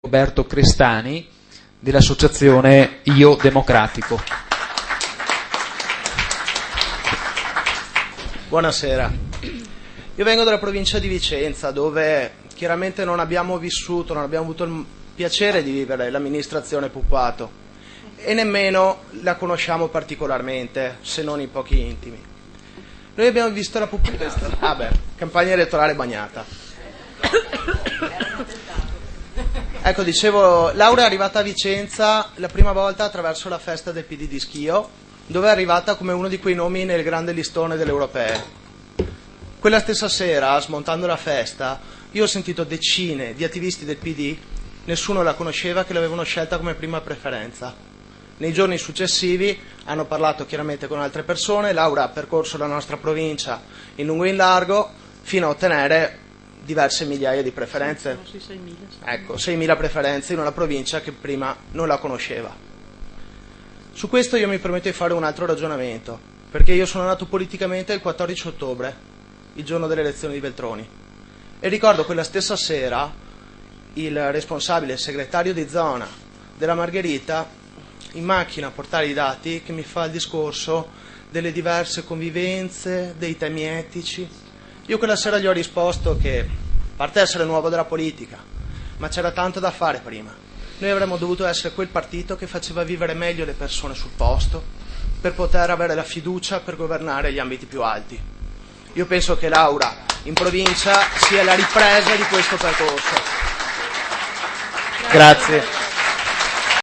Roberto Crestani dell'associazione Io Democratico. Buonasera, io vengo dalla provincia di Vicenza, dove chiaramente non abbiamo avuto il piacere di vivere l'amministrazione Puppato e nemmeno la conosciamo particolarmente, se non in pochi intimi. Noi abbiamo visto la campagna elettorale bagnata. Ecco, dicevo, Laura è arrivata a Vicenza la prima volta attraverso la festa del PD di Schio, dove è arrivata come uno di quei nomi nel grande listone delle europee. Quella stessa sera, smontando la festa, io ho sentito decine di attivisti del PD, nessuno la conosceva, che l'avevano scelta come prima preferenza. Nei giorni successivi hanno parlato chiaramente con altre persone, Laura ha percorso la nostra provincia in lungo e in largo fino a ottenere diverse migliaia di preferenze. Ecco, 6.000 preferenze in una provincia che prima non la conosceva. Su questo io mi permetto di fare un altro ragionamento, perché io sono nato politicamente il 14 ottobre, il giorno delle elezioni di Veltroni, e ricordo quella stessa sera il responsabile, il segretario di zona della Margherita, in macchina a portare i dati, che mi fa il discorso delle diverse convivenze, dei temi etici. Io quella sera gli ho risposto che, a parte essere nuovo della politica, ma c'era tanto da fare prima. Noi avremmo dovuto essere quel partito che faceva vivere meglio le persone sul posto per poter avere la fiducia per governare gli ambiti più alti. Io penso che Laura in provincia sia la ripresa di questo percorso. Grazie.